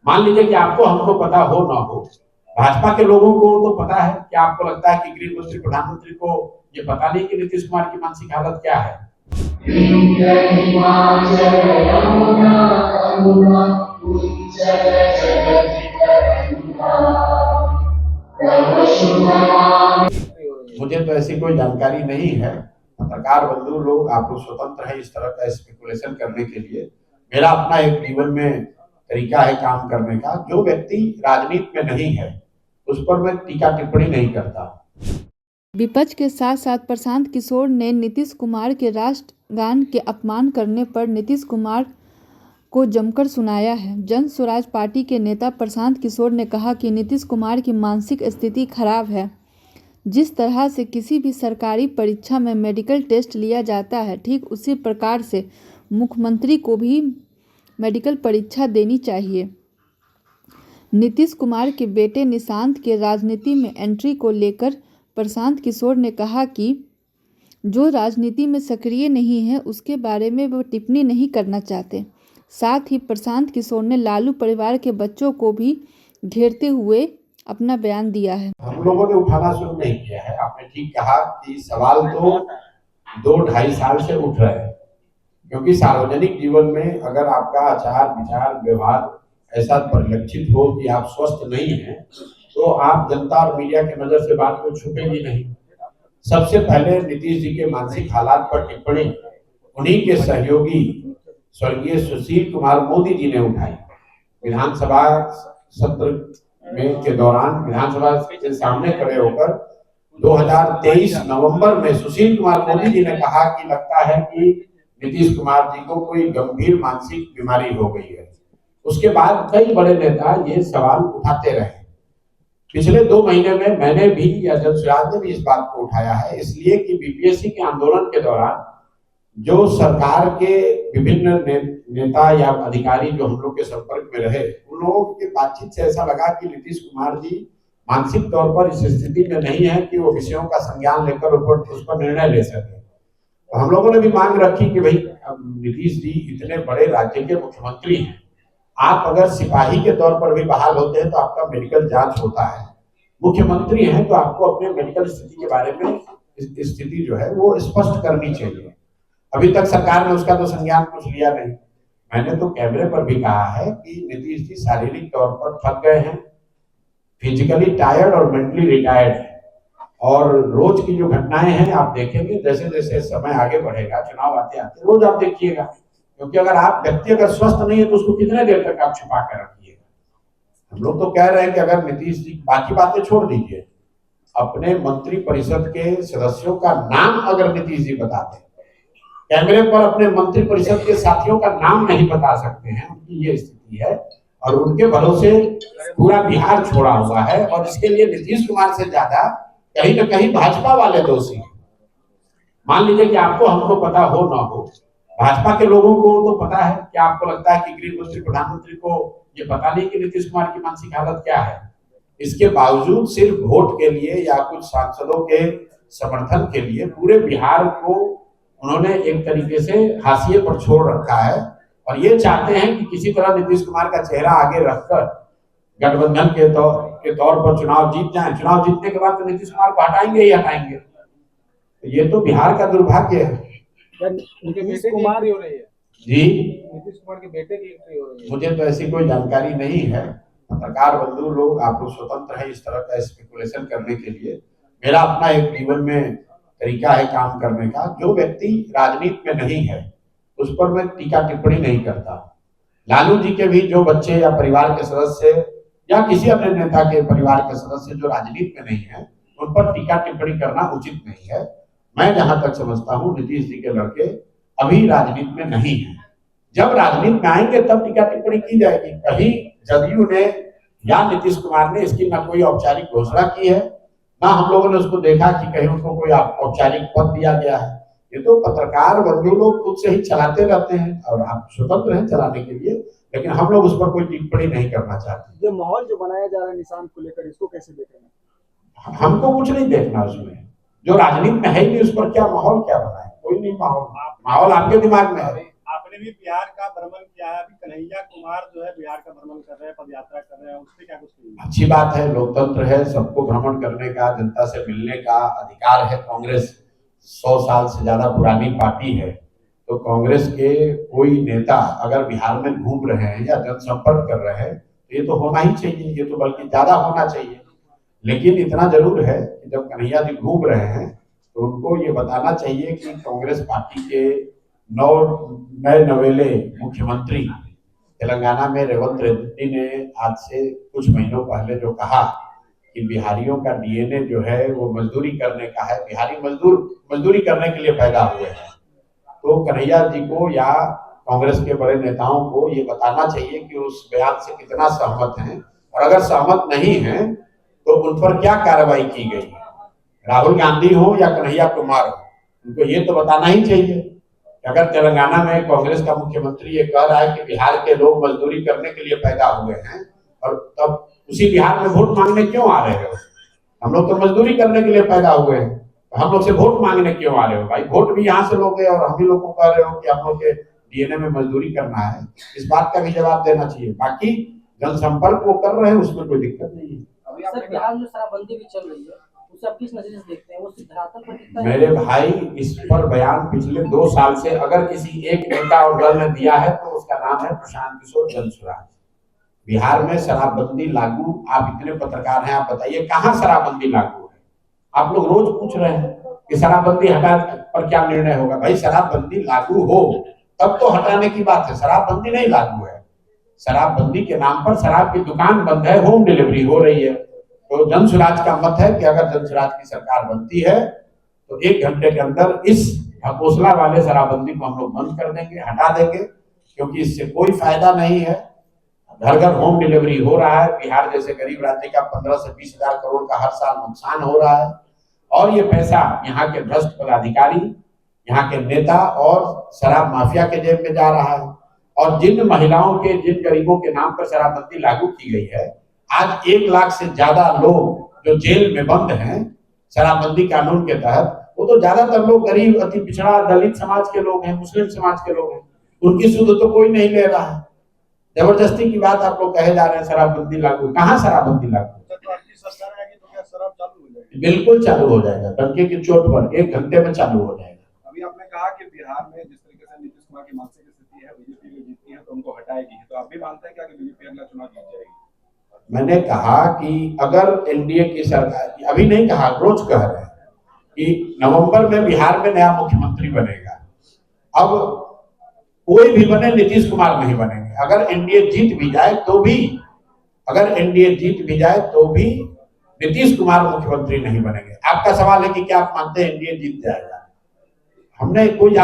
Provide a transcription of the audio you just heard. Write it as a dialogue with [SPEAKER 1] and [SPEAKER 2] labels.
[SPEAKER 1] मान लीजिए कि आपको हमको पता हो ना हो, भाजपा के लोगों को तो पता है। क्या आपको लगता है कि गृह मंत्री प्रधानमंत्री को ये पता नहीं कि नीतीश कुमार की मानसिक हालत क्या है? मुझे तो ऐसी कोई जानकारी नहीं है। पत्रकार बंधु लोग, आप लोग स्वतंत्र हैं इस तरह का स्पेकुलेशन करने के लिए। मेरा अपना एक जीवन में तरीका है काम करने का। जो व्यक्ति राजनीति में नहीं है उस पर मैं टीका टिप्पणी नहीं करता।
[SPEAKER 2] विपक्ष के साथ साथ प्रशांत किशोर ने नीतीश कुमार के राष्ट्रगान के अपमान करने पर नीतीश कुमार को जमकर सुनाया है। जन स्वराज पार्टी के नेता प्रशांत किशोर ने कहा कि नीतीश कुमार की मानसिक स्थिति खराब है। जिस तरह से किसी भी सरकारी परीक्षा में मेडिकल टेस्ट लिया जाता है, ठीक उसी प्रकार से मुख्यमंत्री को भी मेडिकल परीक्षा देनी चाहिए। नीतीश कुमार के बेटे निशांत के राजनीति में एंट्री को लेकर प्रशांत किशोर ने कहा कि जो राजनीति में सक्रिय नहीं है उसके बारे में वो टिप्पणी नहीं करना चाहते। साथ ही प्रशांत किशोर ने लालू परिवार के बच्चों को भी घेरते हुए अपना बयान दिया है।
[SPEAKER 1] हम लोगों ने उठाना शुरू नहीं किया है। आपने ठीक कहा कि सवाल तो 2-2.5 साल से उठ रहे हैं, क्योंकि सार्वजनिक जीवन में अगर आपका आचार विचार व्यवहार ऐसा परिलक्षित हो कि आप स्वस्थ नहीं हैं, तो आप जनता और मीडिया की नजर से बात को छुपेगी नहीं। सबसे पहले नीतीश जी के मानसिक हालात पर टिप्पणी उन्हीं के सहयोगी स्वर्गीय सुशील कुमार मोदी जी ने उठाई। विधानसभा सत्र में के दौरान विधानसभा के सामने खड़े होकर 2023 नवंबर में सुशील कुमार मोदी जी ने कहा कि लगता है कि नीतीश कुमार जी को कोई गंभीर मानसिक बीमारी हो गई है। उसके बाद कई बड़े नेता ये सवाल उठाते रहे। पिछले 2 महीने में मैंने भी या जन स्वराज ने भी इस बात को उठाया है, इसलिए कि बीपीएससी के आंदोलन के दौरान जो सरकार के विभिन्न नेता या अधिकारी जो हम लोग के संपर्क में रहे, उन लोगों की बातचीत से ऐसा लगा कि नीतीश कुमार जी मानसिक तौर पर इस स्थिति में नहीं है कि वो विषयों का संज्ञान लेकर उस पर निर्णय ले सके। तो हम लोगों ने भी मांग रखी कि भाई नीतीश जी इतने बड़े राज्य के मुख्यमंत्री हैं, आप अगर सिपाही के तौर पर भी बहाल होते हैं तो आपका मेडिकल जांच होता है। मुख्यमंत्री हैं तो आपको अपने मेडिकल स्थिति के बारे में स्थिति जो है वो स्पष्ट करनी चाहिए। अभी तक सरकार ने उसका तो संज्ञान कुछ लिया नहीं। मैंने तो कैमरे पर भी कहा है कि नीतीश जी शारीरिक तौर पर थक गए हैं, फिजिकली टायर्ड और मेंटली रिटायर्ड है। और रोज की जो घटनाएं हैं आप देखेंगे, जैसे जैसे समय आगे बढ़ेगा, चुनाव आते आते रोज आप देखिएगा, क्योंकि अगर आप व्यक्ति अगर स्वस्थ नहीं है तो उसको कितने देर तक आप छुपा कर रखिएगा। हम लोग तो कह रहे हैं कि अगर नीतीश जी, बाकी बातें छोड़ दीजिए, अपने मंत्री परिषद के सदस्यों का नाम अगर नीतीश जी बताते, कैमरे पर अपने मंत्री परिषद के साथियों का नाम नहीं बता सकते हैं, उनकी ये स्थिति है। और उनके भरोसे पूरा बिहार छोड़ा हुआ है, और इसके लिए नीतीश कुमार से ज्यादा कहीं ना कहीं भाजपा वाले दोषी हैं। मान लीजिए कि आपको हमको पता हो ना हो, भाजपा के लोगों को तो पता है। क्या आपको लगता है कि गृह मंत्री प्रधानमंत्री को ये पता नहीं कि नीतीश कुमार की मानसिक हालत क्या है? इसके बावजूद सिर्फ वोट के लिए या कुछ सांसदों के समर्थन के लिए पूरे बिहार को उन्होंने एक तरीके से हाशिए पर छोड़ रखा है, और ये चाहते हैं कि किसी तरह नीतीश कुमार का चेहरा आगे रखकर गठबंधन के तौर पर चुनाव जीत जाए। चुनाव जीतने के बाद तो नीतीश कुमार को हटाएंगे ही हटाएंगे। ये तो बिहार का दुर्भाग्य है।
[SPEAKER 3] नीतीश कुमार ही हो रही है
[SPEAKER 1] जी,
[SPEAKER 3] नीतीश कुमार के बेटे की एंट्री हो रही है।
[SPEAKER 1] मुझे तो ऐसी कोई जानकारी नहीं है। पत्रकार बंधु लोग, आप लोग स्वतंत्र हैं इस तरह का स्पेकुलेशन करने के लिए। मेरा अपना एक जीवन में तरीका है काम करने का। जो व्यक्ति राजनीति में नहीं है उस पर मैं टीका टिप्पणी नहीं करता। लालू जी के भी जो बच्चे या परिवार के सदस्य या किसी अपने नेता के परिवार के सदस्य जो राजनीति में नहीं है, उन पर टीका टिप्पणी करना उचित नहीं है। मैं जहां तक समझता हूं नीतीश जी के लड़के अभी राजनीति में नहीं है। जब राजनीति में आएंगे तब टीका टिप्पणी की जाएगी। कहीं जदयू ने या नीतीश कुमार ने इसकी ना कोई औपचारिक घोषणा की है, ना हम लोगों ने उसको देखा कि कहीं उनको कोई औपचारिक पद दिया गया है। ये तो पत्रकार बंधु लोग खुद से ही चलाते रहते हैं, और आप स्वतंत्र हैं चलाने के लिए, लेकिन हम लोग उस पर कोई टिप्पणी नहीं करना चाहते।
[SPEAKER 3] जो माहौल जो बनाया जा रहा है निशांत को लेकर, इसको कैसे देख रहे हैं?
[SPEAKER 1] हमको कुछ नहीं देखना उसमें। जो राजनीति में है ही नहीं उस पर क्या माहौल क्या बनाए? कोई नहीं माहौल। माहौल आपके दिमाग में है।
[SPEAKER 3] आपने भी बिहार का भ्रमण किया है, अभी कन्हैया कुमार जो है बिहार का भ्रमण कर रहे हैं, पद यात्रा कर रहे हैं, उस पर क्या कुछ कहिए?
[SPEAKER 1] अच्छी बात है, लोकतंत्र है, सबको भ्रमण करने का, जनता से मिलने का अधिकार है। कांग्रेस 100 साल से ज्यादा पुरानी पार्टी है, तो कांग्रेस के कोई नेता अगर बिहार में घूम रहे हैं या जनसंपर्क कर रहे हैं तो ये तो होना ही चाहिए, ये तो बल्कि ज्यादा होना चाहिए। लेकिन इतना जरूर है कि जब कन्हैया जी घूम रहे हैं तो उनको ये बताना चाहिए कि कांग्रेस पार्टी के 9 नए नवेले मुख्यमंत्री तेलंगाना में रेवंत रेड्डी ने आज से कुछ महीनों पहले जो कहा कि बिहारियों का डीएनए जो है वो मजदूरी करने का है, बिहारी मजदूरी करने के लिए पैदा हुए हैं, तो कन्हैया जी को या कांग्रेस के बड़े नेताओं को ये बताना चाहिए कि उस बयान से कितना सहमत हैं, और अगर सहमत नहीं हैं तो उन पर क्या कार्रवाई की गई है। राहुल गांधी हो या कन्हैया कुमार हो, उनको ये तो बताना ही चाहिए कि अगर तेलंगाना में कांग्रेस का मुख्यमंत्री ये कह रहा है कि बिहार के लोग मजदूरी करने के लिए पैदा हुए हैं, और तब उसी बिहार में वोट मांगने क्यों आ रहे हो? हम लोग तो मजदूरी करने के लिए पैदा हुए हैं, तो हम लोग से वोट मांगने क्यों आ रहे हो? भाई वोट भी यहाँ से लोगे और हम ही लोग को कह रहे हो कि हम लोग के डीएनए में मजदूरी करना है, इस बात का भी जवाब देना चाहिए। बाकी जनसंपर्क वो कर रहे हैं, उसमें कोई दिक्कत नहीं है।
[SPEAKER 4] सर, बिहार में शराबबंदी भी चल रही है, उसे आप किस नजरिए से देखते हैं? वो सिर्फ धरातल पर दिखता है?
[SPEAKER 1] मेरे भाई, इस पर बयान पिछले 2 साल से अगर किसी एक नेता और दल ने दिया है तो उसका नाम है प्रशांत किशोर जनसुराज। बिहार में शराबबंदी लागू, आप इतने पत्रकार हैं, आप बताइए कहाँ शराबबंदी लागू है? आप लोग रोज पूछ रहे हैं कि शराबबंदी हटा पर क्या निर्णय होगा। भाई शराबबंदी लागू हो तब तो हटाने की बात है, शराबबंदी नहीं लागू है। शराबबंदी के नाम पर शराब की दुकान बंद है, होम डिलीवरी हो रही है। तो जनसुराज का मत है कि अगर जनसुराज की सरकार बनती है तो 1 घंटे के अंदर इस ढकोसला वाले शराबबंदी को हम लोग बंद कर देंगे, हटा देंगे, क्योंकि इससे कोई फायदा नहीं है। घर घर होम डिलीवरी हो रहा है, बिहार जैसे गरीब राज्य का 15 से 20 हजार करोड़ का हर साल नुकसान हो रहा है, और ये पैसा यहाँ के भ्रष्ट पदाधिकारी, यहाँ के नेता और शराब माफिया के जेब में जा रहा है। और जिन महिलाओं के, जिन गरीबों के नाम पर शराबबंदी लागू की गई है, आज 1 लाख से ज्यादा लोग जो जेल में बंद हैं शराबबंदी कानून के तहत, वो तो ज्यादातर लोग गरीब, अति पिछड़ा, दलित समाज के लोग हैं, मुस्लिम समाज के लोग हैं। उनकी सुध तो कोई नहीं ले रहा है। जबरदस्ती की बात आप लोग कहे जा रहे हैं शराबबंदी लागू, कहाँ शराबबंदी लागू?
[SPEAKER 3] तो आपकी सरकार आएगी तो क्या शराब चालू हो जाएगी?
[SPEAKER 1] बिल्कुल चालू हो जाएगा, डंके की चोट पर 1 घंटे में चालू हो जाएगा।
[SPEAKER 3] अभी आपने कहा कि बिहार में जिस तरीके से नीतीश कुमार की मानसिक स्थिति है, बीजेपी भी जीतती है तो उनको हटाएगी, तो आप भी मानते हैं क्या कि बीजेपी अगला चुनाव जीत जाएगी?
[SPEAKER 1] मैंने कहा कि अगर एनडीए की सरकार, अभी नहीं कहा, रोज कह रहे हैं कि नवंबर में बिहार में नया मुख्यमंत्री बनेगा। अब कोई भी बने, नीतीश कुमार नहीं बनेंगे। अगर एनडीए जीत भी जाए तो भी, अगर एनडीए जीत भी जाए तो भी नीतीश कुमार मुख्यमंत्री नहीं बनेंगे। आपका सवाल है कि क्या आप मानते हैं एनडीए जीत जाएगा? हमने कोई